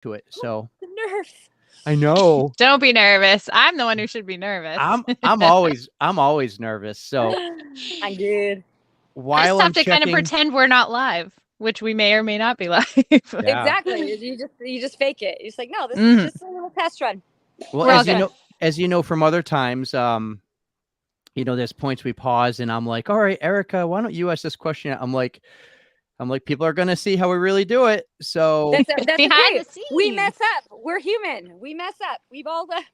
to it. So the nerves. I know Don't be nervous. I'm the one who should be nervous. I'm always nervous. So I'm good. I just while have I'm to kind of checking, pretend we're not live, which we may or may not be live. yeah. Exactly. You just fake it. You're just like, no, this is Mhm. just a little test run. Well, We're all good. as you know from other times, there's points we pause and I'm like, all right, Erica, why don't you ask this question? I'm like, people are gonna see how we really do it. So That's Behind okay. the scenes. We mess up. We're human. We mess up. We've all done.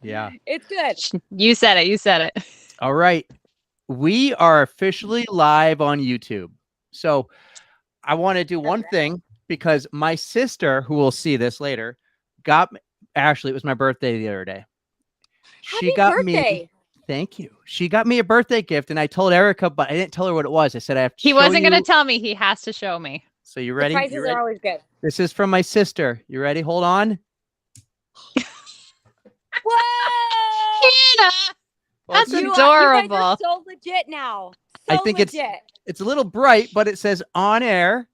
yeah. It's good. You said it. You said it. All right. We are officially live on YouTube. So I want to do one thing because my sister, who will see this later, Ashley, it was my birthday the other day. She got birthday. thank you. She got me a birthday gift and I told Erica, but I didn't tell her what it was. I said, I have to He show wasn't going you. to tell me. He has to show me. So you ready? Surprises are always good. This is from my sister. You ready? Hold on. Whoa! Hannah! That's adorable. You guys are so legit now. I think it's a little bright, but it says on air.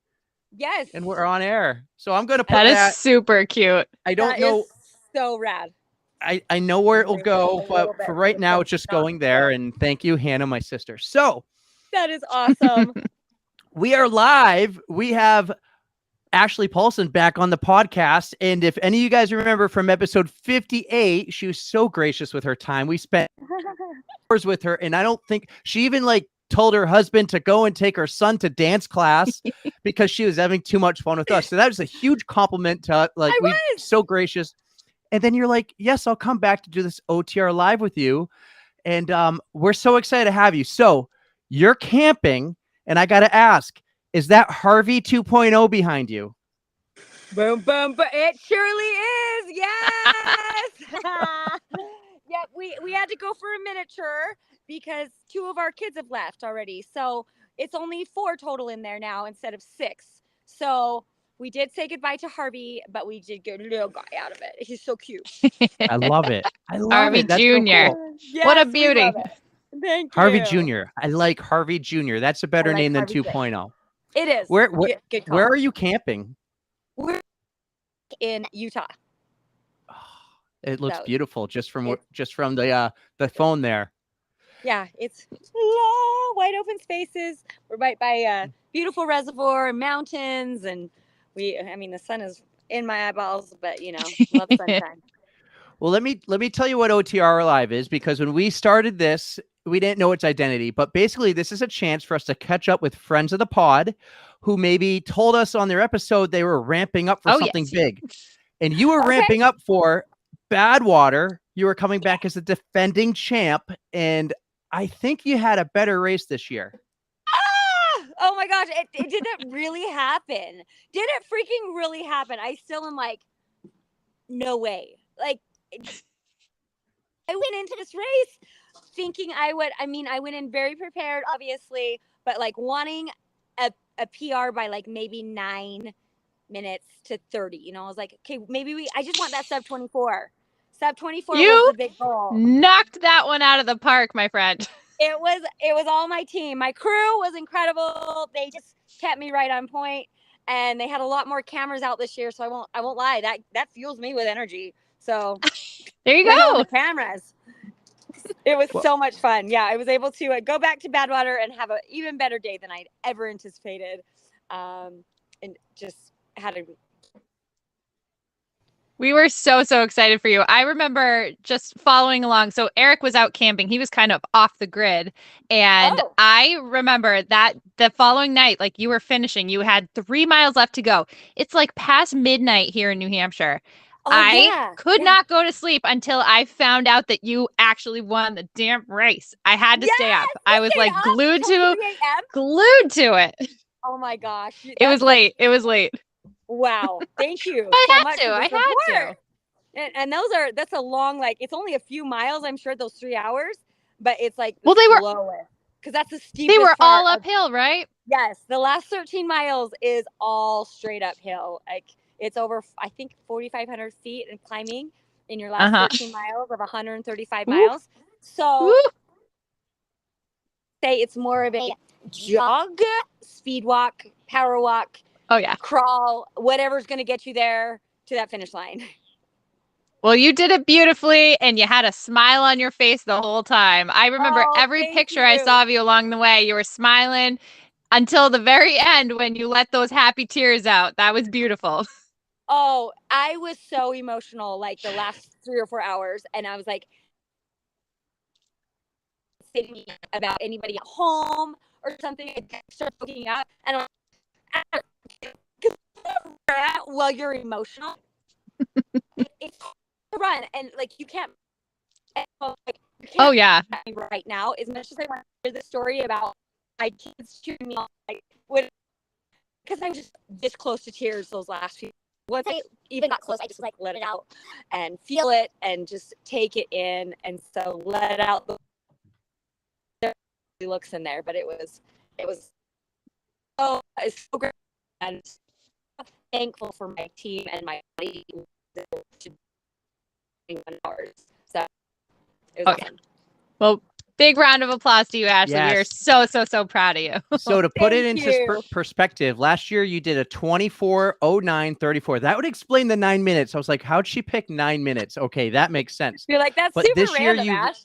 Yes. And we're on air. So I'm going to put that is super cute. I don't know. So rad. I know where it will go, but for right now, it's just going there. And thank you, Hannah, my sister. So that is awesome. We are live. We have Ashley Paulson back on the podcast. And if any of you guys remember from episode 58, she was so gracious with her time. We spent hours with her. And I don't think she even told her husband to go and take her son to dance class because she was having too much fun with us. So that was a huge compliment to we so gracious. And then you're like, yes, I'll come back to do this OTR live with you. And we're so excited to have you. So you're camping. And I got to ask, is that Harvey 2.0 behind you? Boom, boom, but it surely is. Yes. Yeah, we had to go for a miniature because 2 of our kids have left already. So it's only 4 total in there now instead of 6. So we did say goodbye to Harvey, but we did get a little guy out of it. He's so cute. I love it. Harvey That's Jr. So cool. Yes, what a beauty. Thank Harvey you. Jr. I like Harvey Jr. That's a better name than 2.0. It is. Where are you camping? We're in Utah. It looks beautiful just from the phone there. Yeah, it's wide open spaces. We're right by a beautiful reservoir and mountains, and the sun is in my eyeballs, but love sunshine. Well, let me tell you what OTR Live is, because when we started this, we didn't know its identity, but basically this is a chance for us to catch up with friends of the pod who maybe told us on their episode they were ramping up for something big. And you were ramping up for Badwater. You were coming back as a defending champ, and I think you had a better race this year. Oh my gosh, it didn't really happen. Did it freaking really happen? I still am like, no way. I went into this race thinking I would. I went in very prepared, obviously, but wanting a PR by maybe 9 minutes to 30. I was like, okay, maybe I just want that sub 24. Sub 24 was the big goal. Knocked that one out of the park, my friend. It was all my team. My crew was incredible. They just kept me right on point, and they had a lot more cameras out this year, so I won't lie. That fuels me with energy. So there you go. The cameras. It was so much fun. Yeah, I was able to go back to Badwater and have an even better day than I'd ever anticipated, and just had a. We were so excited for you. I remember just following along. So Eric was out camping. He was kind of off the grid. And I remember that the following night, you were finishing, you had 3 miles left to go. It's past midnight here in New Hampshire. I could not go to sleep until I found out that you actually won the damn race. I had to stay up. I was glued to it. Oh my gosh. It was late. Wow. Thank you. I had to. And that's a long, it's only a few miles, I'm sure, those 3 hours, but it's they were, because that's the steepest. They were all uphill, right? Yes. The last 13 miles is all straight uphill. It's over, I think, 4,500 feet and climbing in your last 13 miles of 135 miles. So say it's more of a jog, speed walk, power walk. Oh yeah. Crawl, whatever's going to get you there. to that finish line. Well, you did it beautifully, and you had a smile on your face the whole time. I remember every Thank picture I you. saw of you along the way. You were smiling until the very end when you let those happy tears out. That was beautiful. Oh, I was so emotional like the last 3 or 4 hours, and I was like, thinking about anybody at home or something, I start looking up, and I'm like, well, you're emotional. It's hard to run, and like you can't. Like, you can't Oh, yeah. right now, as much as I want to hear the story about my kids cheering me on, like because I'm just this close to tears those last few. Once I even got close, I just like let it out and feel it and just take it in, and so let out the looks in there. But it was it's so great, and thankful for my team and my body to 21 hours. So it was awesome. Well, big round of applause to you, Ashley. We are Yes. so proud of you. So to put it Thank into you. perspective, last year you did a 24:09:34. That would explain the 9 minutes. I was like, how'd she pick 9 minutes? Okay, that makes sense. You're like, that's But super this year random, Ash.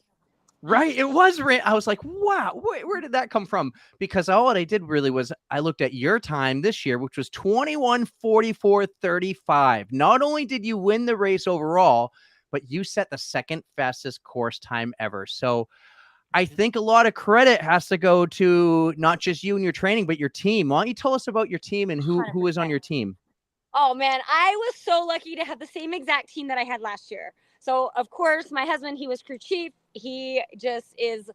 right, it was I was like, wow, where did that come from? Because all what I did really was I looked at your time this year, which was 21:44:35. Not only did you win the race overall, but you set the second fastest course time ever. So I think a lot of credit has to go to not just you and your training, but your team. Why don't you tell us about your team and who is on your team? Oh man, I was so lucky to have the same exact team that I had last year. So of course, my husband, he was crew chief. He just is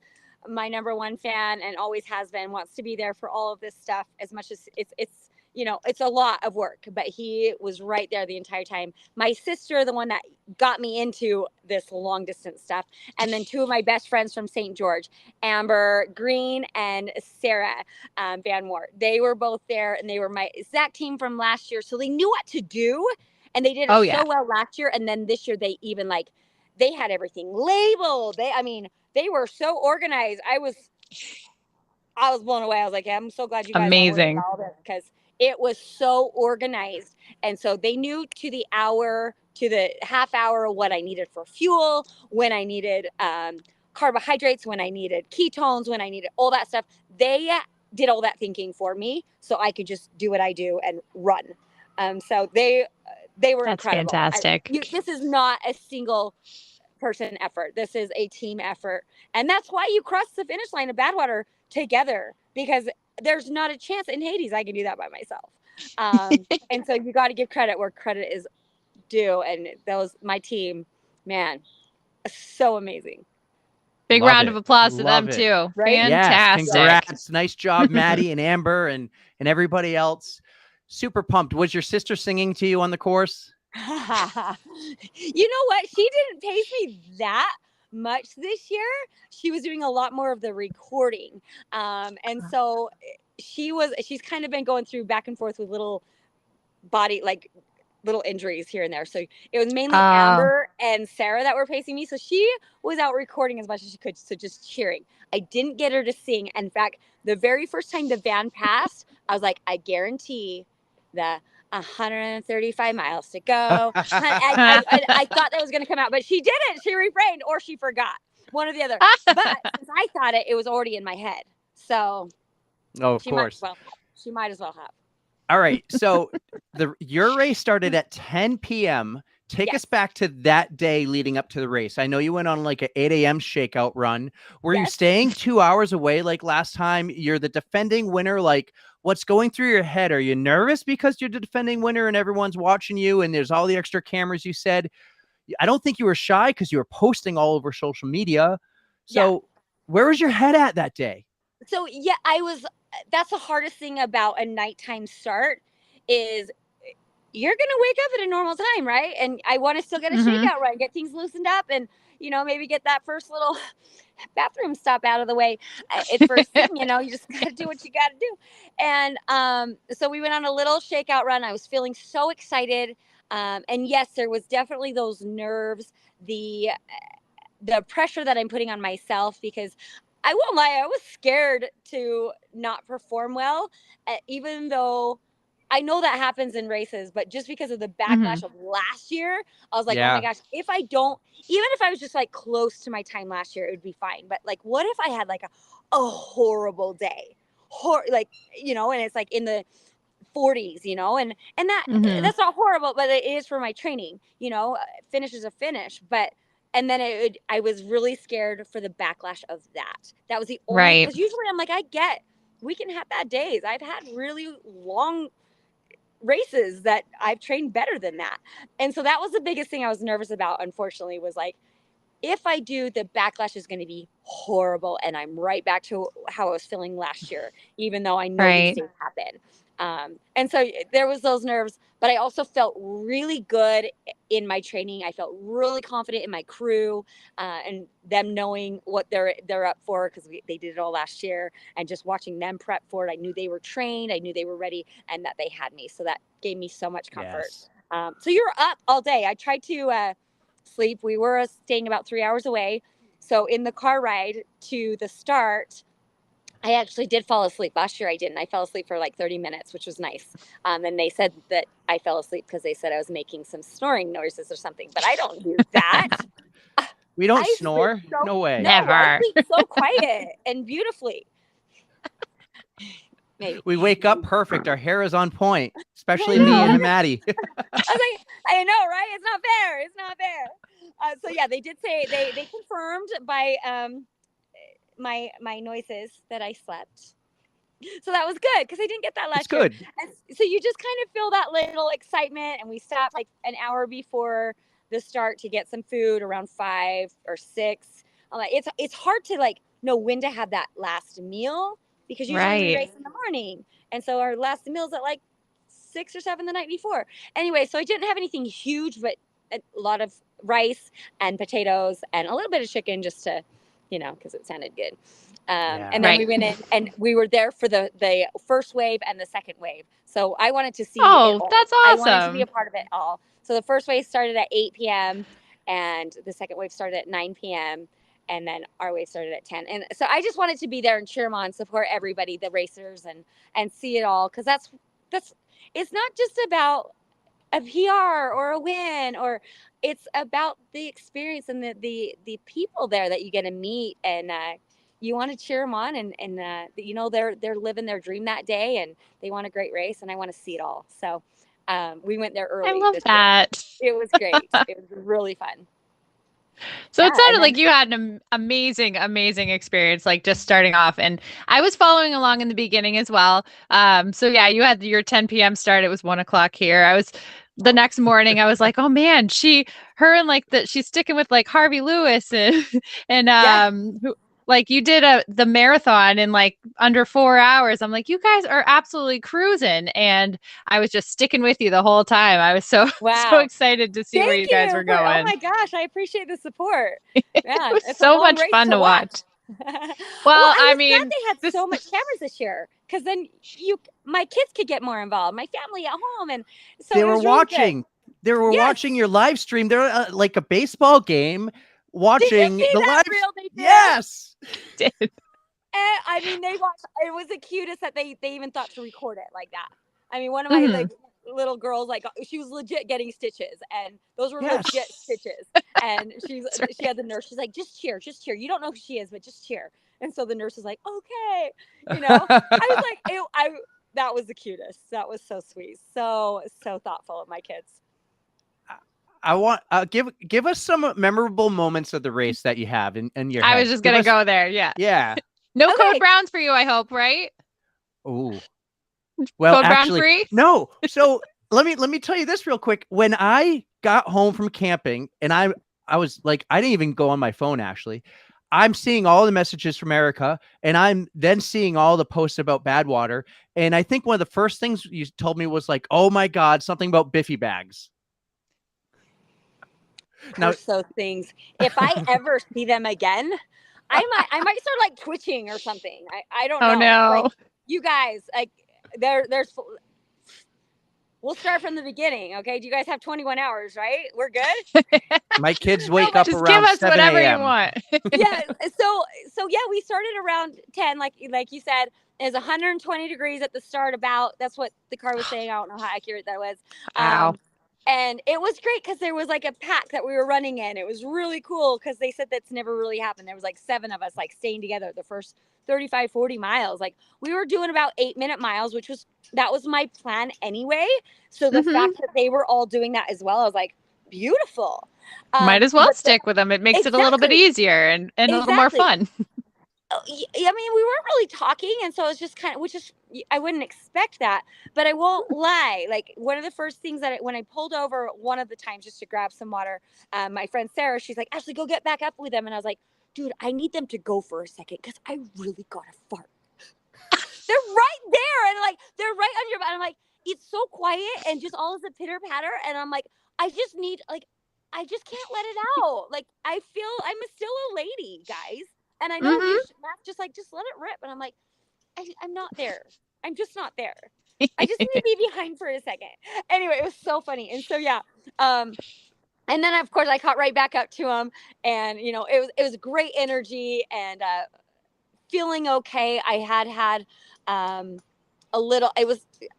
my number one fan and always has been. Wants to be there for all of this stuff as much as it's it's a lot of work, but he was right there the entire time. My sister, the one that got me into this long distance stuff, and then two of my best friends from St. George, Amber Green and Sarah Van Wart. They were both there, and they were my exact team from last year, so they knew what to do, and they did it so well last year. And then this year, they even they had everything labeled. They were so organized. I was blown away. I was like, yeah, I'm so glad you guys Amazing. all this, because it was so organized. And so they knew to the hour, to the half hour, what I needed for fuel, when I needed carbohydrates, when I needed ketones, when I needed all that stuff. They did all that thinking for me, so I could just do what I do and run. So they were That's incredible. fantastic. This is not a single person effort. This is a team effort. And that's why you cross the finish line of Badwater together, because there's not a chance in Hades I can do that by myself. And so you got to give credit where credit is due. And my team, man, so amazing. Big Love round it. of applause to Love them it. too. Right? Yes, Fantastic. congrats. Nice job, Maddie and Amber and everybody else. Super pumped. Was your sister singing to you on the course? You know what? She didn't pace me that much this year. She was doing a lot more of the recording. And so she's kind of been going through back and forth with little injuries here and there. So it was mainly Amber and Sarah that were pacing me. So she was out recording as much as she could. So just cheering. I didn't get her to sing. In fact, the very first time the van passed, I was like, I guarantee that 135 miles to go. I thought that was going to come out, but she didn't. She refrained, or she forgot, one or the other. But since I thought it was already in my head. So of course. She might as well have. All right. So your race started at 10 p.m. Take us back to that day leading up to the race. I know you went on like an 8 a.m. shakeout run. Were you staying 2 hours away like last time? You're the defending winner. Like, what's going through your head? Are you nervous because you're the defending winner and everyone's watching you and there's all the extra cameras you said? I don't think you were shy because you were posting all over social media. So where was your head at that day? So, that's the hardest thing about a nighttime start is you're going to wake up at a normal time, right? And I want to still get a shakeout run, get things loosened up, and, maybe get that first little bathroom stop out of the way. At first thing, you just got to do what you got to do. And so we went on a little shakeout run. I was feeling so excited. And yes, there was definitely those nerves, the pressure that I'm putting on myself, because I won't lie, I was scared to not perform well, even though I know that happens in races, but just because of the backlash of last year, I was like, oh my gosh, if I don't, even if I was just like close to my time last year, it would be fine. But like, what if I had like a horrible day? Like, you know, and it's like in the 40s, you know, and that's not horrible, but it is for my training, you know. Finish is a finish, but and then I was really scared for the backlash of that. That was the only, because usually I'm like, we can have bad days. I've had really long races that I've trained better than that. And so that was the biggest thing I was nervous about, unfortunately, was like, if I do, the backlash is going to be horrible. And I'm right back to how I was feeling last year, even though I know these things happen. And so there was those nerves, but I also felt really good in my training. I felt really confident in my crew, and them knowing what they're up for, because they did it all last year, and just watching them prep for it. I knew they were trained. I knew they were ready, and that they had me. So that gave me so much comfort. So you're up all day. I tried to sleep. We were staying about 3 hours away. So in the car ride to the start, I actually did fall asleep. Last year I didn't. I fell asleep for like 30 minutes, which was nice. And they said that I fell asleep because they said I was making some snoring noises or something, but I don't do that. We don't snore. No way. Never. I sleep so quiet and beautifully. Maybe. We wake up perfect. Our hair is on point, especially me and Maddie. I was like, I know, right? It's not fair. It's not fair. So yeah, they did say they confirmed by my noises that I slept. So that was good, because I didn't get that last year. Good. And so you just kind of feel that little excitement, and we stopped like an hour before the start to get some food around 5 or 6. I'm like, it's hard to like know when to have that last meal, because usually we race in the morning, and so our last meal's at like 6 or 7 the night before. Anyway, so I didn't have anything huge, but a lot of rice and potatoes and a little bit of chicken, just to, you know, because it sounded good. And then we went in, and we were there for the first wave and the second wave. So I wanted to see it all. That's awesome. I wanted to be a part of it all. So the first wave started at 8 p.m. and the second wave started at 9 p.m. and then our wave started at 10. And so I just wanted to be there and cheer them on, support everybody, the racers, and see it all. Because that's it's not just about a PR or a win, or it's about the experience and the people there that you get to meet, and you want to cheer them on, and you know, they're living their dream that day, and they want a great race, and I want to see it all. So we went there early. I love that. It was great. It was really fun. So it sounded like you had an amazing experience, like just starting off. And I was following along in the beginning as well. So yeah, you had your 10 p.m. start. It was 1 o'clock here. The next morning, I was like, oh man, she's sticking with like Harvey Lewis and like you did the marathon in like under 4 hours. I'm like, you guys are absolutely cruising. And I was just sticking with you the whole time. I was so excited to see where you guys were going. Oh my gosh, I appreciate the support. Yeah, it was so much fun to watch. Well, I mean, glad they had so much cameras this year, because then my kids could get more involved, my family at home, and so they were watching. They were watching your live stream. They're like a baseball game. Watching the live. Yes. Did. I mean, they watched. It was the cutest that they even thought to record it like that. I mean, one of my like little girls, like, she was legit getting stitches, and those were legit stitches. And she had the nurse. She's like, just cheer. You don't know who she is, but just cheer. And so the nurse was like, okay, you know. I was like, that was the cutest. That was so sweet, so thoughtful of my kids. I want give us some memorable moments of the race that you have in your head. I was just gonna go there. Yeah. No code browns for you, I hope, right? Oh, well, code brown free? No. So let me tell you this real quick. When I got home from camping, and I was like, I didn't even go on my phone. Actually, I'm seeing all the messages from Erica, and I'm then seeing all the posts about Badwater. And I think one of the first things you told me was like, oh my God, something about Biffy bags. Now, those things. If I ever see them again, I might start like twitching or something. I don't know. Oh no! Like, you guys, like, there's. We'll start from the beginning, okay? Do you guys have 21 hours, right? We're good. My kids wake up just around 7 give us whatever you want. Yeah. So yeah, we started around 10, like you said. It was 120 degrees at the start. That's what the car was saying. I don't know how accurate that was. Wow. And it was great because there was like a pack that we were running in. It was really cool because they said that's never really happened. There was like 7 of us like staying together the first 35, 40 miles. Like we were doing about 8-minute miles, that was my plan anyway. So the fact that they were all doing that as well, I was like, beautiful. Might as well stick with them. It makes it a little bit easier and a little more fun. I mean, we weren't really talking, and so it was just kind of, I wouldn't expect that, but I won't lie. Like one of the first things when I pulled over one of the times just to grab some water, my friend Sarah, she's like, Ashley, go get back up with them. And I was like, dude, I need them to go for a second because I really got to fart. They're right there, and like they're right on your back. I'm like, it's so quiet and just all of the pitter patter, and I'm like, I just can't let it out. Like I feel I'm still a lady, guys. And I know Matt's just like, just let it rip. And I'm like, I'm not there. I'm just not there. I just need to be behind for a second. Anyway, it was so funny. And so, yeah. And then, of course, I caught right back up to him. And, it was great energy and feeling okay. I had a little,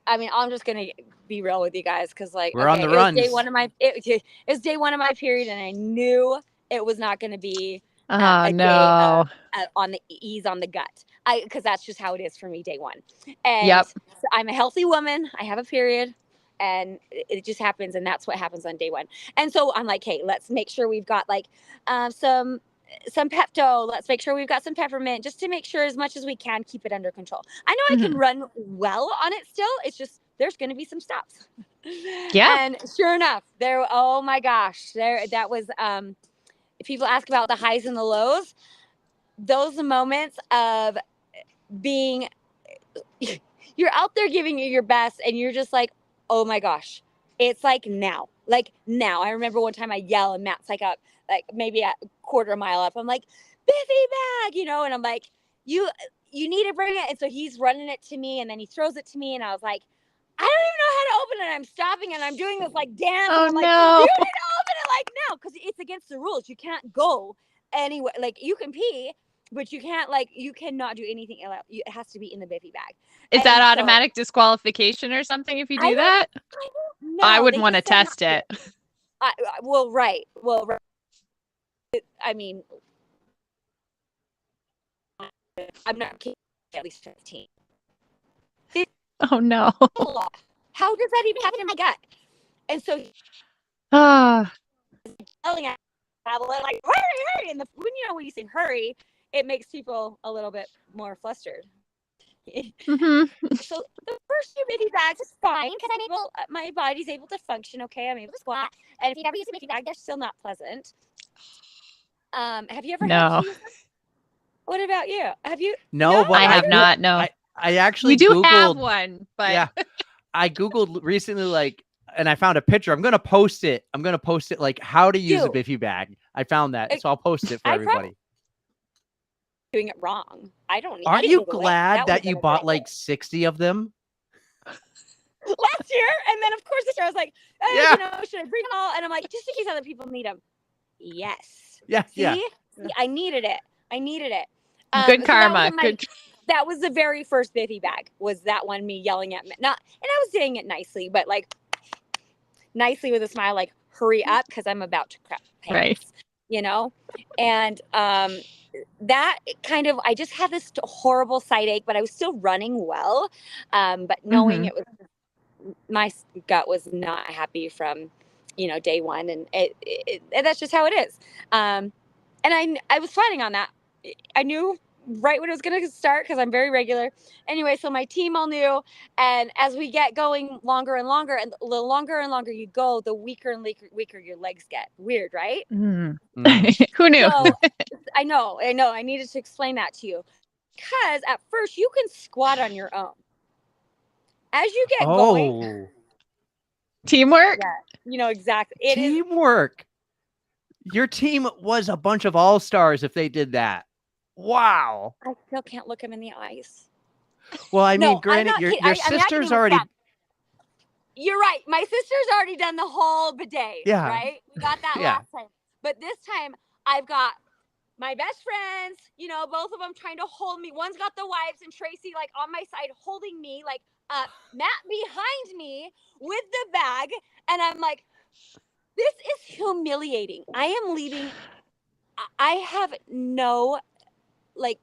I'm just going to be real with you guys. Cause like, we're on the runs. It was day 1 of my period. And I knew it was not going to be no. Day, on the ease on the gut. Because that's just how it is for me day 1. And so I'm a healthy woman. I have a period and it just happens. And that's what happens on day 1. And so I'm like, hey, let's make sure we've got like some Pepto. Let's make sure we've got some peppermint just to make sure as much as we can keep it under control. I know I can run well on it still. It's just there's going to be some stops. Yeah. And sure enough, oh my gosh, that was if people ask about the highs and the lows, those moments of being, you're out there giving it your best and you're just like, oh my gosh, it's like now. I remember one time I yell and Matt's like up, like maybe a quarter mile up. I'm like, Biffy bag, and I'm like, you need to bring it. And so he's running it to me and then he throws it to me and I was like, I don't even know how to open it. I'm stopping and I'm doing this like dance. Oh, and I'm like, no. You need to open it like now because it's against the rules. You can't go anywhere. Like you can pee, but you cannot do anything. It has to be in the Biffy bag. Is that automatic disqualification or something if you do that? I wouldn't want to test it. Well, right. I mean, I'm not kidding. At least 15. Oh no. How does that even happen in my gut? And so yelling at people like hurry. And when you say hurry, it makes people a little bit more flustered. So the first few Biffy bags is fine because my body's able to function okay. I'm able to squat. And if you never use a Biffy bag, they're still not pleasant. Have you ever had to use them? What about you? Have you? No, but I have not. No. I actually we do Googled, have one, but yeah, I Googled recently, and I found a picture. I'm going to post it. Like how to use a Biffy bag. I found that. So I'll post it for everybody. Doing it wrong. I don't need. Aren't you glad that you bought like 60 of them? Last year. And then of course this year I was like, should I bring them all? And I'm like, just in case other people need them. Yes. Yeah. See? Yeah. I needed it. Good karma. That was the very first Biffy bag. Was that one me yelling at me? And I was saying it nicely, but like nicely with a smile, like hurry up because I'm about to crap pants. Right. And that kind of I just had this horrible side ache, but I was still running well. But knowing it was my gut was not happy from day 1, and it that's just how it is. And I was planning on that. I knew right when it was going to start because I'm very regular. Anyway, so my team all knew. And as we get going longer and longer, and the longer and longer you go, the weaker and weaker your legs get. Weird, right? Who knew? So, I know. I needed to explain that to you. Because at first you can squat on your own. As you get going. Teamwork? Yeah, exactly. Teamwork. Your team was a bunch of all-stars if they did that. Wow. I still can't look him in the eyes. Well, I mean, granted, your sister's already... You're right. My sister's already done the whole bidet. Yeah. Right? We got that last time. But this time, I've got my best friends, you know, both of them trying to hold me. One's got the wipes and Tracy like on my side holding me, like Matt behind me with the bag. And I'm like, this is humiliating. I am leaving. I have no, like,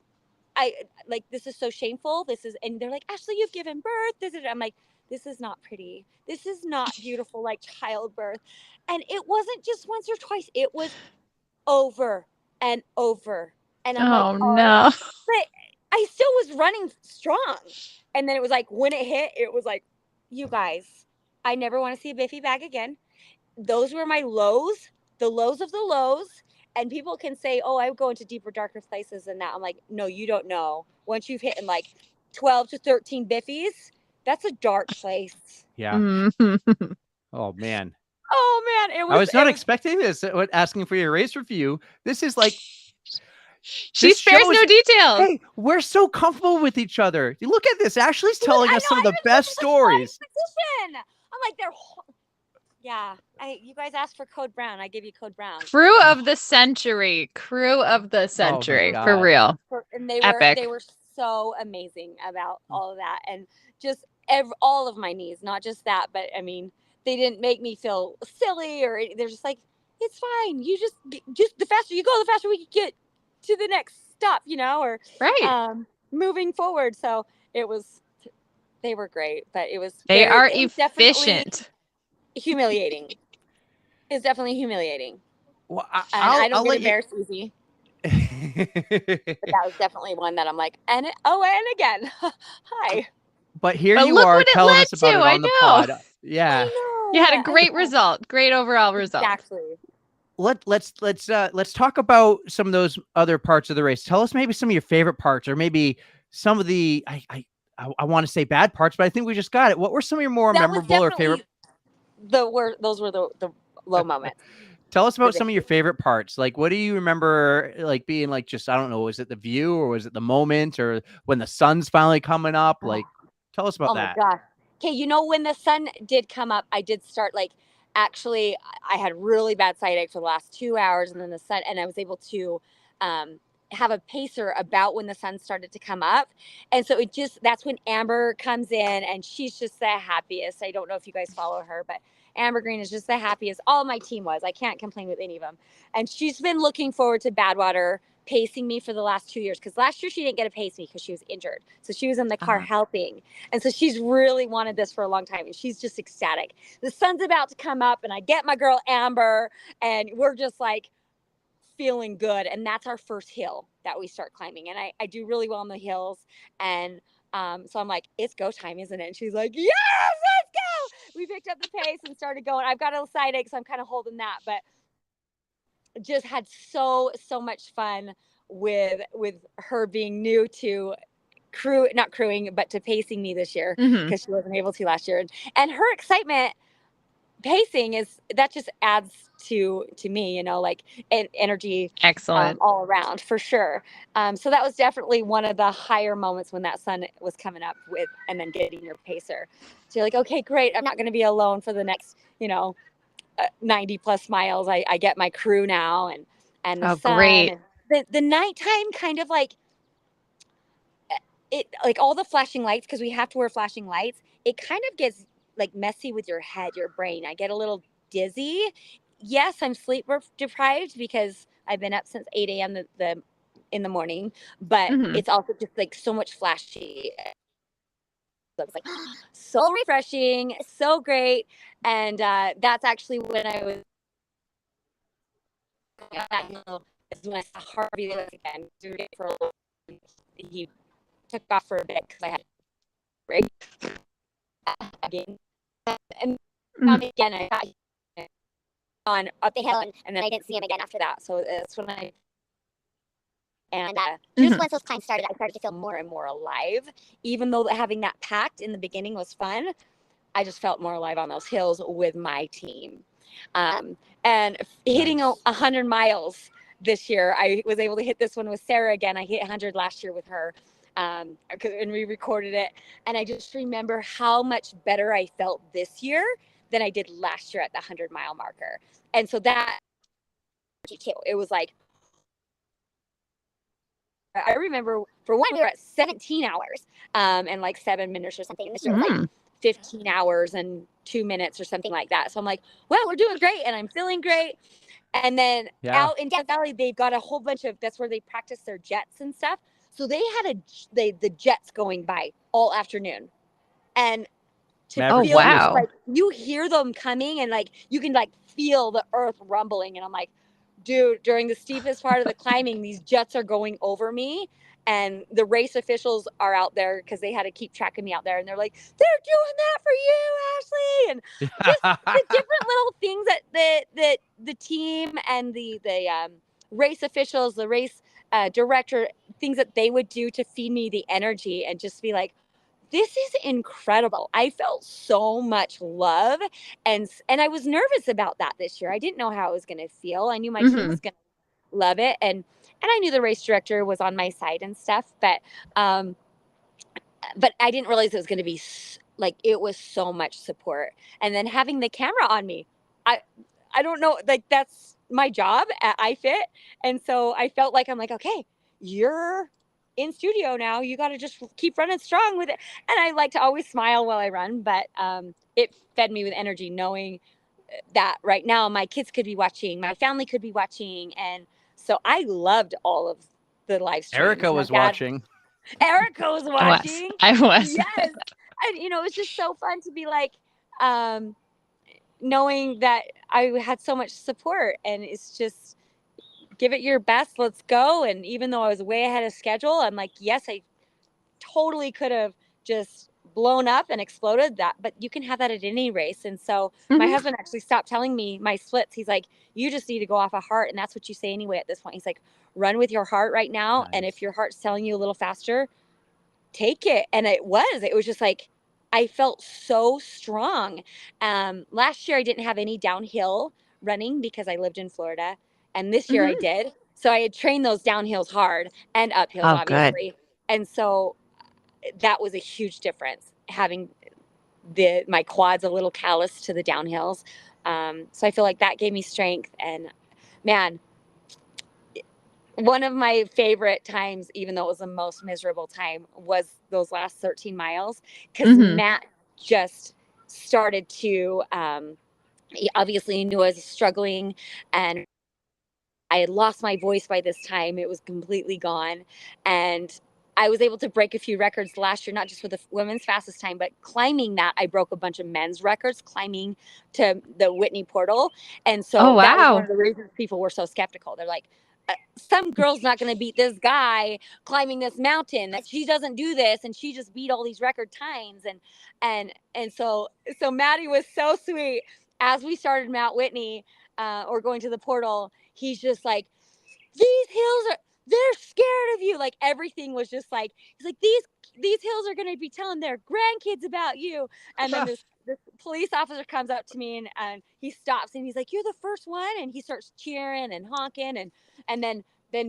this is so shameful. This is, and they're like, Ashley, you've given birth. I'm like, this is not pretty. This is not beautiful, like childbirth. And it wasn't just once or twice. It was over and over. And I'm like, Oh no. but I still was running strong. And then it was like, when it hit, it was like, you guys, I never want to see a Biffy bag again. Those were my lows, the lows of the lows. And people can say, oh, I go into deeper, darker places than that. I'm like, no, you don't know. Once you've hit in like 12 to 13 Biffies, that's a dark place. Yeah. Oh man. Oh man, I was not expecting this. Asking for your race review. This is like she spares no details. Hey, we're so comfortable with each other. You look at this. Ashley's telling us some of the best stories. I'm like, yeah. You guys asked for Code Brown. I give you Code Brown. Crew of the century. Crew of the century. For real. And they were so amazing about all of that, and just all of my needs, not just that, but I mean, they didn't make me feel silly, or they're just like, it's fine. You just the faster you go, the faster we can get to the next stop, you know, or moving forward. So they were great, but they are efficient. Humiliating. It's definitely humiliating. Well, I don't get embarrassed easy. But that was definitely one that I'm like, and again, hi. But here you are telling us about it on the pod. Yeah, you had a great result, great overall result. Exactly. Let's talk about some of those other parts of the race. Tell us maybe some of your favorite parts, or maybe some of the I want to say bad parts, but I think we just got it. What were some of your more memorable or favorite? Those were the low moments. Tell us about some of your favorite parts. Like, what do you remember, like, being like, just, I don't know, was it the view, or was it the moment, or when the sun's finally coming up? Like, tell us about that. Oh my gosh. Okay. You know, when the sun did come up, I did start actually, I had really bad sciatic for the last 2 hours, and then the sun, and I was able to, have a pacer about when the sun started to come up. And so that's when Amber comes in, and she's just the happiest. I don't know if you guys follow her, but Amber Green is just the happiest. All my team was. I can't complain with any of them. And she's been looking forward to Badwater pacing me for the last 2 years, because last year she didn't get to pace me because she was injured. So she was in the car helping. And so she's really wanted this for a long time, and she's just ecstatic. The sun's about to come up, and I get my girl Amber, and we're just like feeling good. And that's our first hill that we start climbing. And I do really well on the hills. And so I'm like, it's go time, isn't it? And she's like, yes, let's go. We picked up the pace and started going. I've got a side ache, so I'm kind of holding that, but just had so much fun with her being new to not crewing, but to pacing me this year, because she wasn't able to last year. And her excitement pacing that just adds to me, you know, like energy. Excellent. All around, for sure. So that was definitely one of the higher moments when that sun was coming up with, and then getting your pacer. So you're like, okay, great. I'm not going to be alone for the next, 90 plus miles. I get my crew now, and the sun. Great. The nighttime kind of like it, like all the flashing lights, because we have to wear flashing lights. It kind of gets like messy with your head, your brain. I get a little dizzy. Yes, I'm sleep deprived because I've been up since 8 a.m. in the morning, but it's also just like so much flashy. So it's like so refreshing, so great. And that's actually when I was that hill, is when I saw Harvey again. He took off for a bit because I had break again, and again I got on up the hill, and then I didn't see him again after that. So that's when just once those climbs started, I started to feel more and more alive. Even though having that packed in the beginning was fun, I just felt more alive on those hills with my team. And hitting 100 miles this year, I was able to hit this one with Sarah again. I hit 100 last year with her, and we recorded it. And I just remember how much better I felt this year than I did last year at the 100-mile marker. And so that, it was like, I remember for one, we were at 17 hours and like 7 minutes or something. This year was like 15 hours and 2 minutes or something like that. So I'm like, well, we're doing great and I'm feeling great. And then out in Death Valley, they've got a whole bunch of, that's where they practice their jets and stuff. So they had the jets going by all afternoon. And to feel this, like you hear them coming and like you can like feel the earth rumbling. And I'm like, dude, during the steepest part of the climbing, these jets are going over me. And the race officials are out there because they had to keep track of me out there. And they're like, they're doing that for you, Ashley. And just the different little things that the team and the race officials, the race director, things that they would do to feed me the energy and just be like, this is incredible. I felt so much love and I was nervous about that this year. I didn't know how I was going to feel. I knew my team was going to love it. And I knew the race director was on my side and stuff, but I didn't realize it was going to be like, it was so much support. And then having the camera on me, I don't know, like that's my job at iFit. And so I felt like, I'm like, okay, you're in studio now, you got to just keep running strong with it. And I like to always smile while I run, but it fed me with energy knowing that right now my kids could be watching, my family could be watching. And so I loved all of the live streams. Erica was watching. Erica was watching. I was. Yes. And you know, it was just so fun to be like knowing that I had so much support, and it's just give it your best, let's go. And even though I was way ahead of schedule, I'm like, yes, I totally could have just blown up and exploded that, but you can have that at any race. And so my husband actually stopped telling me my splits. He's like, you just need to go off a heart, and that's what you say anyway at this point. He's like, run with your heart right now. Nice. And if your heart's telling you a little faster, take it. And it was just like, I felt so strong. Last year I didn't have any downhill running because I lived in Florida. And this year I did. So I had trained those downhills hard and uphills, obviously. Good. And so that was a huge difference, having my quads a little callous to the downhills. So I feel like that gave me strength. And man, one of my favorite times, even though it was the most miserable time, was those last 13 miles. Because Matt just started to, he obviously knew I was struggling, and I had lost my voice by this time. It was completely gone. And I was able to break a few records last year, not just for the women's fastest time, but climbing that, I broke a bunch of men's records climbing to the Whitney portal. And so that was one of the reasons people were so skeptical. They're like, some girl's not going to beat this guy climbing this mountain. That she doesn't do this, and she just beat all these record times. And so Maddie was so sweet. As we started Mount Whitney, or going to the portal, he's just like, these hills they're scared of you. Like everything was just like, he's like, these hills are going to be telling their grandkids about you. And then this police officer comes up to me and he stops and he's like, you're the first one. And he starts cheering and honking. And then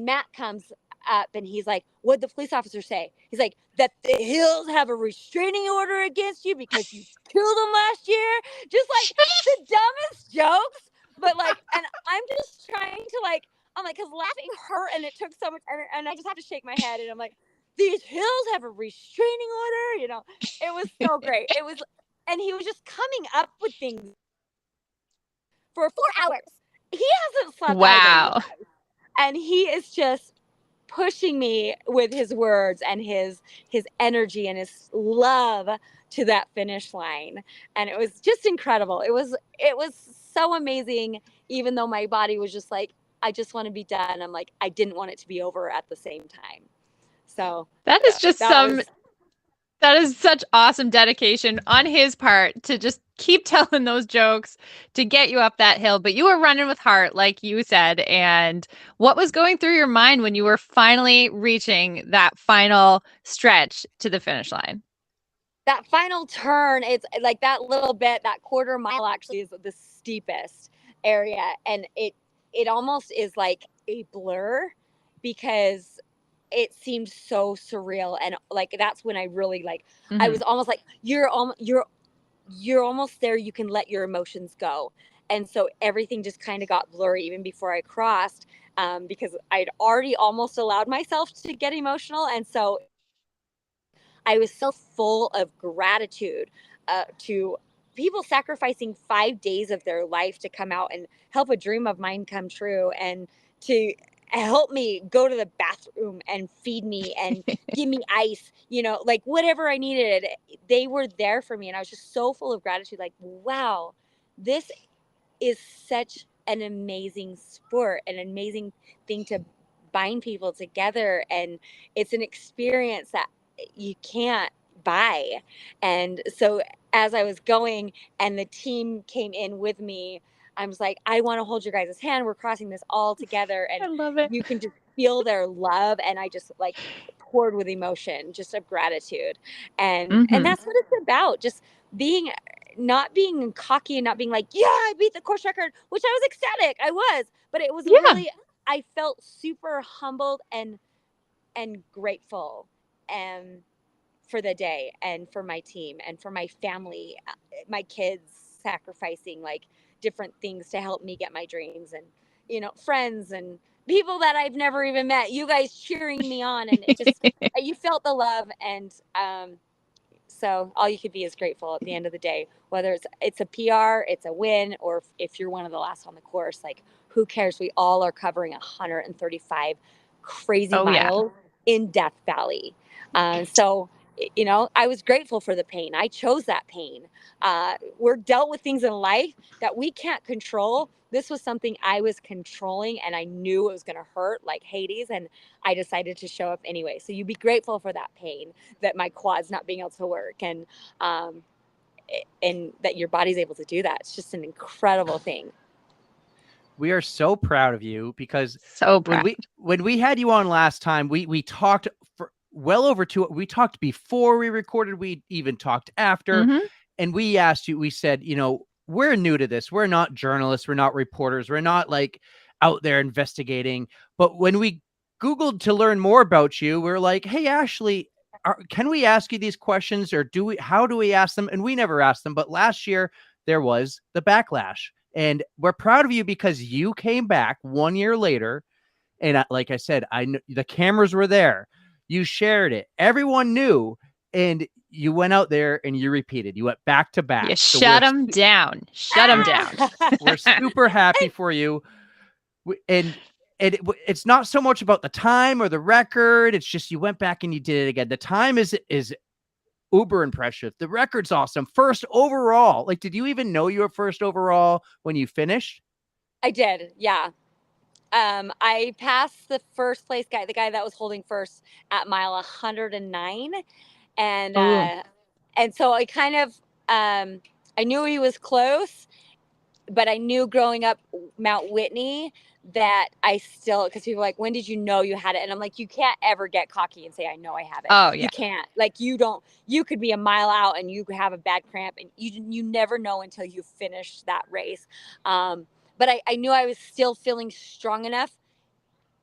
Matt comes up and he's like, what'd the police officer say? He's like, that the hills have a restraining order against you because you killed them last year. Just like the dumbest jokes. But like, and I'm just trying to like, I'm like, because laughing hurt and it took so much, and I just have to shake my head. And I'm like, these hills have a restraining order. You know, it was so great. It was, and he was just coming up with things for 4 hours. He hasn't slept all day, and he is just pushing me with his words and his energy and his love to that finish line. And it was just incredible. It was so amazing, even though my body was just like, I just want to be done. I'm like, I didn't want it to be over at the same time. So that is just that is such awesome dedication on his part to just keep telling those jokes to get you up that hill. But you were running with heart, like you said. And what was going through your mind when you were finally reaching that final stretch to the finish line? That final turn, it's like that little bit, that quarter mile actually is the steepest area. And it almost is like a blur because it seemed so surreal. And like, that's when I really like, I was almost like, you're almost there. You can let your emotions go. And so everything just kind of got blurry even before I crossed, because I'd already almost allowed myself to get emotional. And so I was so full of gratitude to people sacrificing 5 days of their life to come out and help a dream of mine come true, and to help me go to the bathroom and feed me and give me ice, like whatever I needed. They were there for me. And I was just so full of gratitude, like, wow, this is such an amazing sport, an amazing thing to bind people together. And it's an experience that you can't buy. And so as I was going and the team came in with me, I was like, I want to hold your guys' hand. We're crossing this all together. And I love it. you can just feel their love. And I just like poured with emotion, just of gratitude. And that's what it's about. Just being, not being cocky and not being like, yeah, I beat the course record, which I was ecstatic. I was, but it was really, I felt super humbled and grateful, for the day, and for my team, and for my family, my kids sacrificing like different things to help me get my dreams, and friends and people that I've never even met, you guys cheering me on, and it just you felt the love. And so all you could be is grateful at the end of the day, whether it's a PR, it's a win, or if you're one of the last on the course. Like, who cares? We all are covering 135 crazy miles in Death Valley. So, I was grateful for the pain. I chose that pain. We're dealt with things in life that we can't control. This was something I was controlling, and I knew it was going to hurt like Hades, and I decided to show up anyway. So you be grateful for that pain, that my quad's not being able to work, and that your body's able to do that. It's just an incredible thing. We are so proud of you, because so proud. when we had you on last time, we talked for well over 2. We talked before we recorded. We even talked after, and we asked you. We said, we're new to this. We're not journalists. We're not reporters. We're not like out there investigating. But when we Googled to learn more about you, we're like, hey, Ashley, can we ask you these questions, or how do we ask them? And we never asked them. But last year there was the backlash, and we're proud of you because you came back 1 year later. And like I said, I know the cameras were there. You shared it. Everyone knew. And you went out there and you repeated. You went back to back. You shut them down. Shut them down. We're super happy for you. And it's not so much about the time or the record. It's just you went back and you did it again. The time is uber impressive. The record's awesome. First overall. Like, did you even know you were first overall when you finished? I did. Yeah. I passed the first place guy, the guy that was holding first at mile 109. And so I kind of, I knew he was close, but I knew growing up Mount Whitney that I still, because people are like, when did you know you had it? And I'm like, you can't ever get cocky and say, I know I have it. Oh, yeah. You can't. Like, you could be a mile out and you could have a bad cramp, and you never know until you finish that race. But I knew I was still feeling strong enough,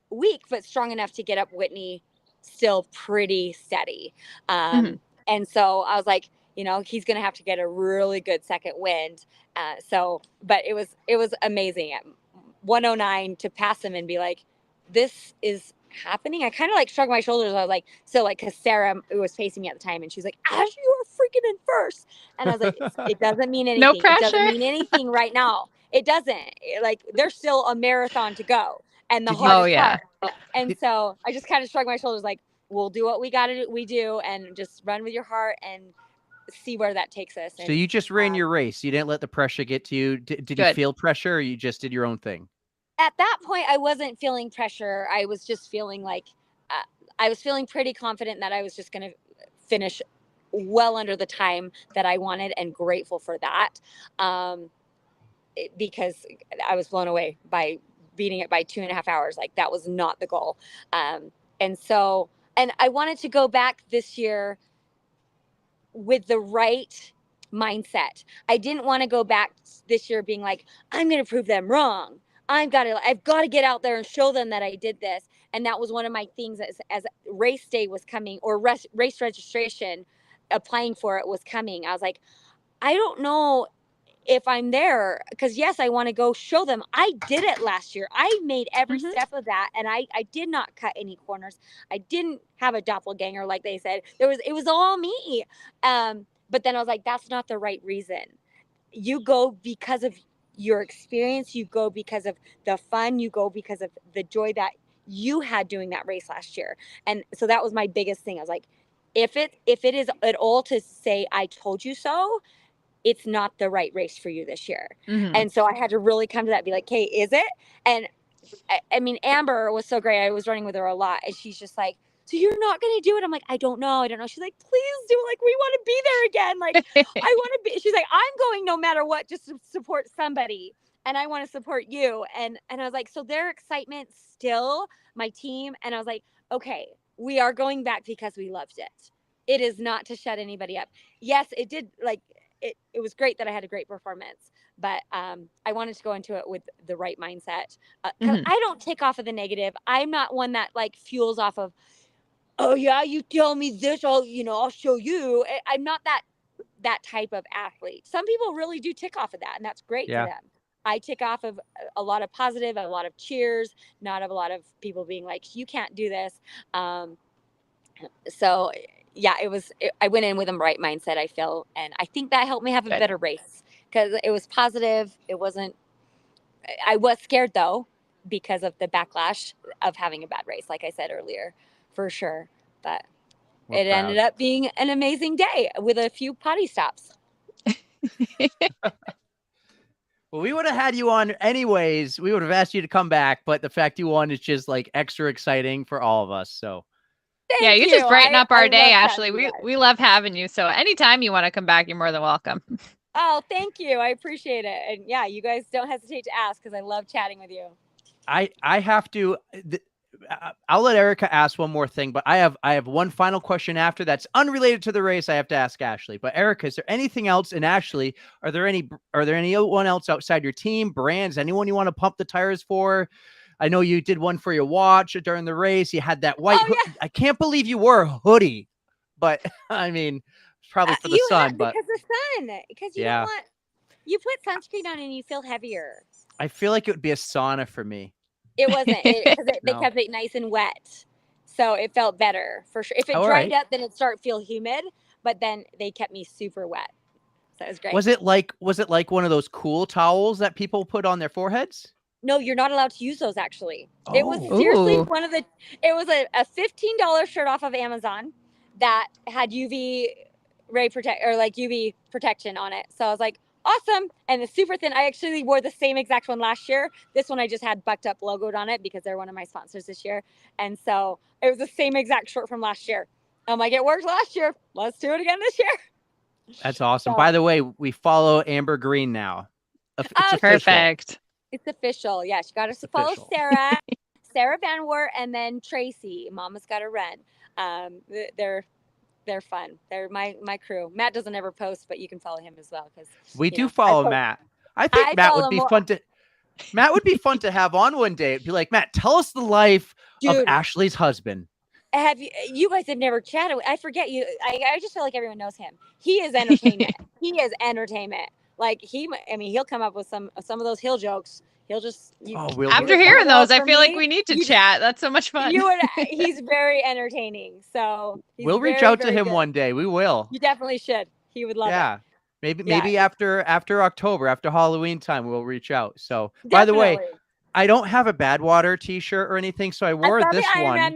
weak, but strong enough to get up Whitney still pretty steady. And so I was like, he's going to have to get a really good second wind. But it was amazing at 109 to pass him and be like, this is happening. I kind of like shrugged my shoulders. I was like, so like, cause Sarah was facing me at the time, and she's like, Ash, you are freaking in first. And I was like, it doesn't mean anything. No pressure. It doesn't mean anything right now. It doesn't. Like, there's still a marathon to go, and the hardest part. And so I just kind of shrugged my shoulders, like, we'll do what we got to do. We do, and just run with your heart and see where that takes us. So you just ran your race. You didn't let the pressure get to you. Did you feel pressure, or you just did your own thing? At that point, I wasn't feeling pressure. I was just feeling like I was feeling pretty confident that I was just going to finish well under the time that I wanted, and grateful for that, because I was blown away by beating it by 2.5 hours. Like, that was not the goal. And I wanted to go back this year with the right mindset. I didn't want to go back this year being like, I'm going to prove them wrong. I've got to get out there and show them that I did this. And that was one of my things as race day was coming, or race registration, applying for it was coming. I was like, I don't know if I'm there, because yes, I want to go show them. I did it last year. I made every step of that, and I did not cut any corners. I didn't have a doppelganger like they said. It was all me. But then I was like, that's not the right reason. You go because of your experience. You go because of the fun. You go because of the joy that you had doing that race last year. And so that was my biggest thing. I was like, if it is at all to say I told you so, it's not the right race for you this year. And so I had to really come to that and be like, hey, is it? And I mean, Amber was so great. I was running with her a lot, and she's just like, so you're not going to do it? I'm like, I don't know. She's like, please do it. Like, we want to be there again. Like, I want to be, she's like, I'm going no matter what, just to support somebody. And I want to support you. And I was like, so their excitement still, my team. And I was like, okay, we are going back because we loved it. It is not to shut anybody up. Yes, it did. Like, it was great that I had a great performance, but I wanted to go into it with the right mindset. 'Cause I don't take off of the negative. I'm not one that like fuels off of, oh yeah, you tell me this, I'll show you. I'm not that type of athlete. Some people really do tick off of that, and that's great for them. I tick off of a lot of positive, a lot of cheers, not of a lot of people being like, you can't do this. So yeah, I went in with a right mindset, I feel. And I think that helped me have a better race because it was positive. I was scared though, because of the backlash of having a bad race, like I said earlier, for sure. But it ended up being an amazing day with a few potty stops. Well, we would have had you on anyways. We would have asked you to come back, but the fact you won is just like extra exciting for all of us. So Thank you. Just brighten up our day, Ashley. We love having you. So anytime you want to come back, you're more than welcome. Oh, thank you. I appreciate it. And yeah, you guys don't hesitate to ask because I love chatting with you. I have to. I'll let Erica ask one more thing, but I have one final question after that's unrelated to the race. I have to ask Ashley. But Erica, is there anything else? And Ashley, are there anyone else outside your team, brands, anyone you want to pump the tires for? I know you did one for your watch during the race. You had that white. Yeah. I can't believe you wore a hoodie, but I mean, it's probably for the sun. But because the sun, because you don't want. You put sunscreen on and you feel heavier. I feel like it would be a sauna for me. It wasn't, because they kept it nice and wet, so it felt better for sure. If it dried up, then it'd feel humid. But then they kept me super wet, so it was great. Was it like one of those cool towels that people put on their foreheads? No, you're not allowed to use those. Actually, it was seriously one of the. It was a $15 shirt off of Amazon that had UV ray UV protection on it. So I was like, awesome. And it's super thin. I actually wore the same exact one last year. This one I just had bucked up logoed on it because they're one of my sponsors this year. And so it was the same exact shirt from last year. I'm like, it worked last year. Let's do it again this year. That's awesome. So, by the way, we follow Amber Green now. It's perfect. It's official. Yeah, you got to follow Sarah, Sarah Van Wert, and then Tracy. Mama's got a run. They're fun. They're my crew. Matt doesn't ever post, but you can follow him as well because we do follow Matt. I think Matt would be fun to. Matt would be fun to have on one day. It'd be like, Matt, tell us the life of Ashley's husband. Have you guys have never chatted? I forget you. I just feel like everyone knows him. He is entertainment. He is entertainment. Like he'll come up with some of those hill jokes. He'll just after hearing those, I feel like we need to chat. That's so much fun. He's very entertaining. So we'll reach out to him one day. We will. You definitely should. He would love it. Maybe after October, after Halloween time, we'll reach out. So by the way, I don't have a Badwater t-shirt or anything, so I wore this one.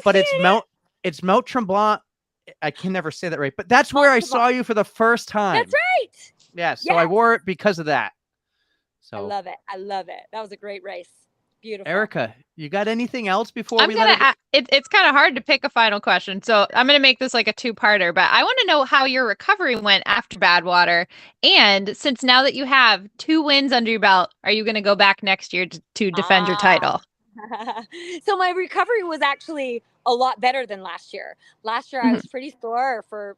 But it's Mount Tremblant. I can never say that right, but that's where I saw you for the first time. That's right. Yeah, so I wore it because of that. So I love it. I love it. That was a great race. Beautiful. Erica, you got anything else before it's kind of hard to pick a final question, so I'm going to make this like a two-parter, but I want to know how your recovery went after Badwater. And since now that you have 2 wins under your belt, are you going to go back next year to defend your title? So my recovery was actually a lot better than last year. Last year I was pretty sore for,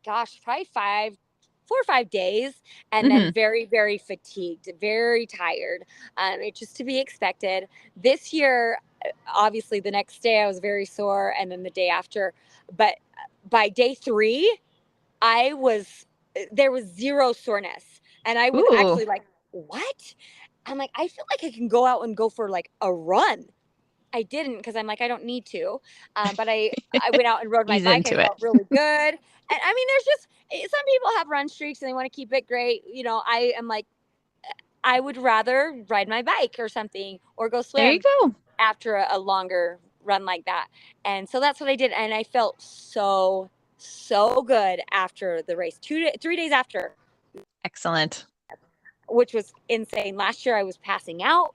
probably 4 or 5 days, and then very, very fatigued, very tired. It's just to be expected. This year, obviously the next day I was very sore, and then the day after, but by day 3, I was there was zero soreness. And I was Ooh. actually like, what? I'm like, I feel like I can go out and go for like a run. I didn't because I'm like, I don't need to. But I went out and rode my Ease bike. I into it. felt really good. And I mean, there's just some people have run streaks and they want to keep it great. You know, I am like, I would rather ride my bike or something or go There you swim go. after a longer run like that. And so that's what I did. And I felt so good after the race. 3 days after, Excellent. which was insane. Last year I was passing out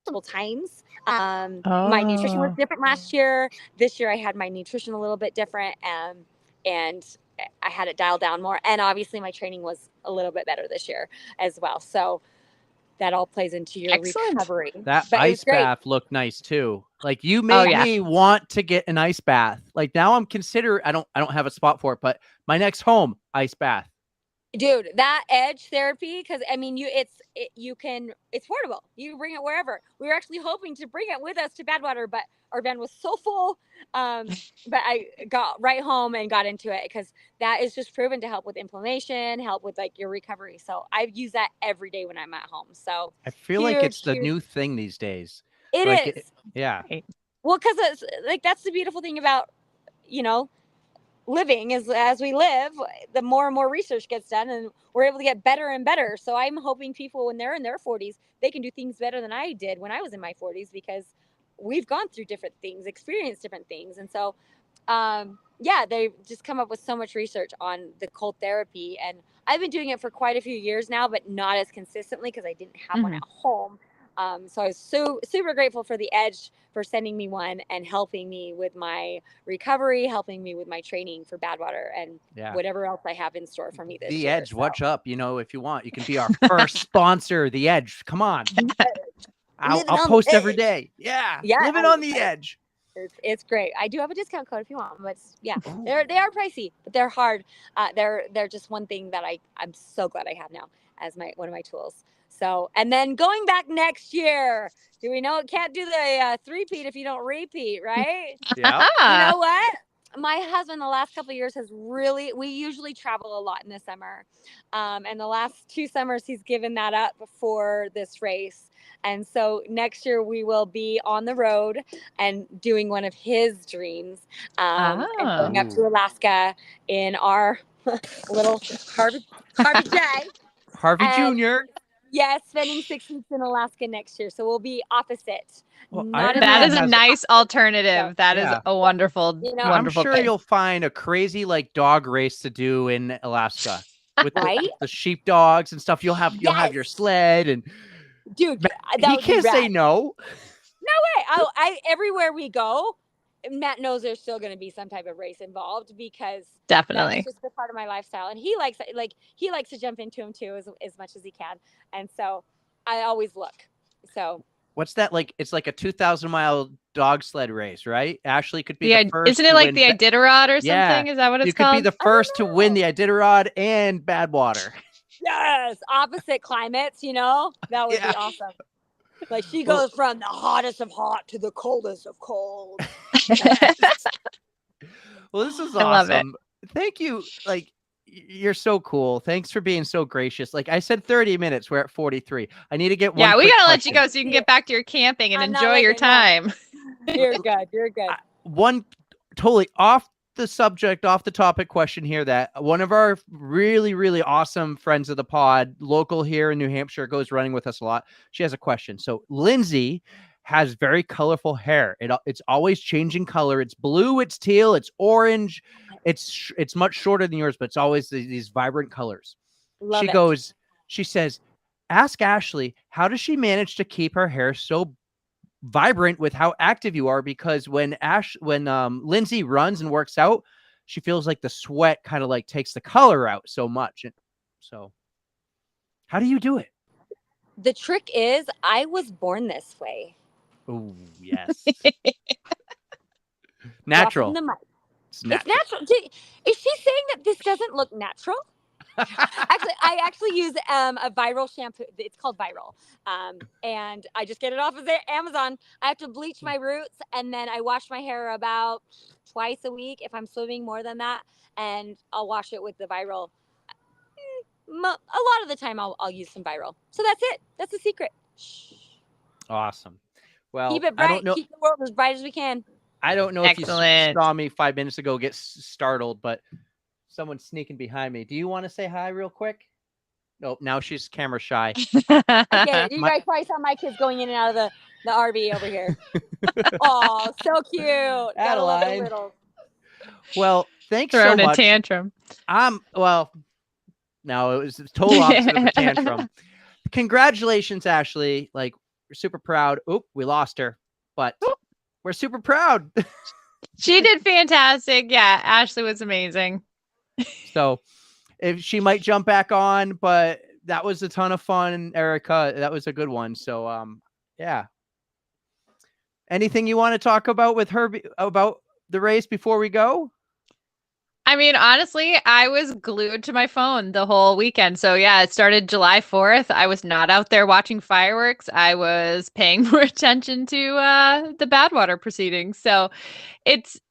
multiple times. My nutrition was Oh. different last year. This year I had my nutrition a little bit different, and I had it dialed down more. And obviously my training was a little bit better this year as well. So that all plays into your Excellent. recovery. That But it was ice great. bath looked nice too. Like you Oh, made yeah. me want to get an ice bath. Like now I'm considering, I don't have a spot for it, but my next home, ice bath. Dude, that edge therapy, because I mean, it's portable. You can bring it wherever. We were actually hoping to bring it with us to Badwater, but our van was so full. But I got right home and got into it because that is just proven to help with inflammation, help with like your recovery. So I use that every day when I'm at home. So I feel like it's the huge. new thing these days. It Like is. yeah. Well, because it's like that's the beautiful thing about, you know, living is as we live, the more and more research gets done and we're able to get better and better. So I'm hoping people when they're in their 40s, they can do things better than I did when I was in my 40s because we've gone through different things, experienced different things. And so yeah, they just come up with so much research on the cold therapy, and I've been doing it for quite a few years now, but not as consistently because I didn't have one at home. So I was so super grateful for the Edge for sending me one and helping me with my recovery, helping me with my training for Badwater and whatever else I have in store for me this The year. Edge, watch up. You know, if you want, you can be our first sponsor. The Edge, come on. I'll post every day. Yeah, living on the edge. It's great. I do have a discount code if you want, but yeah, they are pricey, but they're hard. They're just one thing that I'm so glad I have now as one of my tools. So, and then going back next year, do we know it can't do the three-peat if you don't repeat, right? Yeah. You know what? My husband the last couple of years has really, we usually travel a lot in the summer. And the last 2 summers he's given that up for this race. And so next year we will be on the road and doing one of his dreams and going up to Alaska in our little Harvey J. Harvey Jr. Yes, spending 6 weeks in Alaska next year. So we'll be opposite. Well, that is a nice alternative. So, that is a wonderful, you know, wonderful I'm sure you'll find a crazy like dog race to do in Alaska with the sheep dogs and stuff. You'll have your sled and dude, he can't say no. No way. Everywhere we go, Matt knows there's still going to be some type of race involved because definitely that's just a part of my lifestyle, and he likes to jump into them too as much as he can, and so I always look. So what's that like? It's like a 2,000-mile dog sled race, right? Ashley could be the first. Isn't it like the Iditarod or something? Yeah. Is that what it's called? called? You could be the first to win the Iditarod and Badwater. Yes, opposite climates. You know, that would be awesome. Like she goes from the hottest of hot to the coldest of cold. Well, this is awesome. I love it. Thank you. Like, you're so cool. Thanks for being so gracious. Like I said, 30 minutes. We're at 43. I need to get one. Yeah, we gotta let you go so you can get back to your camping and enjoy your time. You're good. You're good. One totally off the subject, off the topic question here that one of our really, really awesome friends of the pod, local here in New Hampshire, goes running with us a lot. She has a question. So Lindsay has very colorful hair. It's always changing color. It's blue, it's teal, it's orange. It's much shorter than yours, but it's always these vibrant colors. She says, ask Ashley, how does she manage to keep her hair so vibrant with how active you are? Because when Lindsay runs and works out, she feels like the sweat kind of like takes the color out so much. And so how do you do it? The trick is I was born this way. Oh, yes. Natural. It's natural. Is she saying that this doesn't look natural? I actually use a Viral shampoo. It's called Viral. And I just get it off of Amazon. I have to bleach my roots, and then I wash my hair about twice a week if I'm swimming more than that, and I'll wash it with the Viral. a lot of the time I'll use some viral. So that's it. That's the secret. Shh. Awesome. Well, Keep it I bright. don't know. Keep the world as bright as we can. I don't know if you Excellent. saw me 5 minutes ago get startled, but someone's sneaking behind me. Do you want to say hi real quick? Nope. Now she's camera shy. Okay, you guys probably saw my kids going in and out of the RV over here. Oh, so cute. Gotta love the Adeline. little. Well, thanks so Throwing a much. tantrum. Well, no, it was the total opposite of a tantrum. Congratulations, Ashley. Like, we're super proud. Oop, we lost her, but we're super proud. She did fantastic. Yeah, Ashley was amazing. So if she might jump back on, but that was a ton of fun, Erica. That was a good one. So yeah. Anything you want to talk about with her about the race before we go? I mean, honestly, I was glued to my phone the whole weekend. So yeah, it started July 4th. I was not out there watching fireworks. I was paying more attention to the Badwater proceedings. So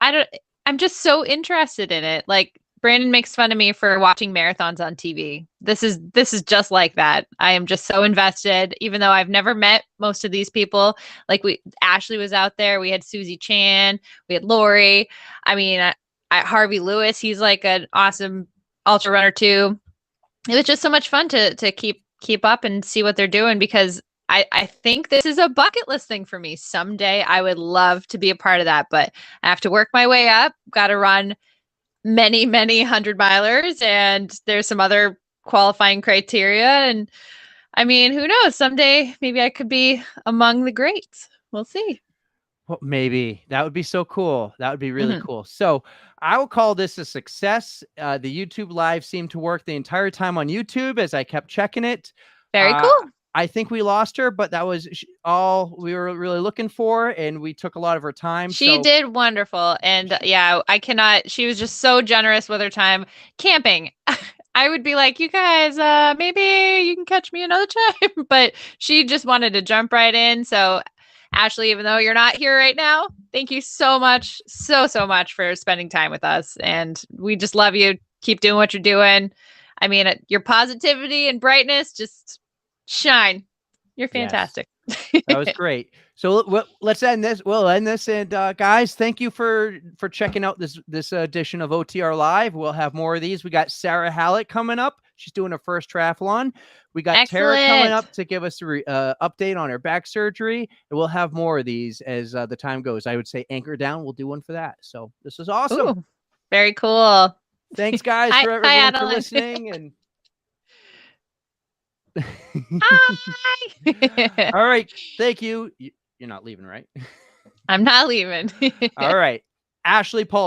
I'm just so interested in it. Like, Brandon makes fun of me for watching marathons on TV. This is just like that. I am just so invested, even though I've never met most of these people. Like, Ashley was out there. We had Susie Chan. We had Lori. I mean, Harvey Lewis, he's like an awesome ultra runner too. It was just so much fun to keep up and see what they're doing, because I think this is a bucket list thing for me. Someday I would love to be a part of that, but I have to work my way up. Got to run many 100-milers, and there's some other qualifying criteria. And I mean, who knows? Someday maybe I could be among the greats. We'll see. Well, maybe that would be so cool. That would be really cool. So I will call this a success. The YouTube live seemed to work the entire time on YouTube as I kept checking it. Very cool. I think we lost her, but that was all we were really looking for, and we took a lot of her time. She did wonderful. And yeah, she was just so generous with her time. Camping. I would be like, you guys, maybe you can catch me another time. But she just wanted to jump right in. So Ashley, even though you're not here right now, thank you so much, so much for spending time with us. And we just love you. Keep doing what you're doing. I mean, your positivity and brightness, just shine. You're fantastic. Yes. That was great. So let's end this. We'll end this. And guys, thank you for checking out this edition of OTR Live. We'll have more of these. We got Sarah Hallett coming up. She's doing her first triathlon. We got Tara coming up to give us an update on her back surgery. And we'll have more of these as the time goes. I would say anchor down. We'll do one for that. So this is awesome. Ooh, very cool. Thanks, guys, for everyone for listening. And hi. All right. Thank you. You're not leaving, right? I'm not leaving. All right. Ashley Paulson.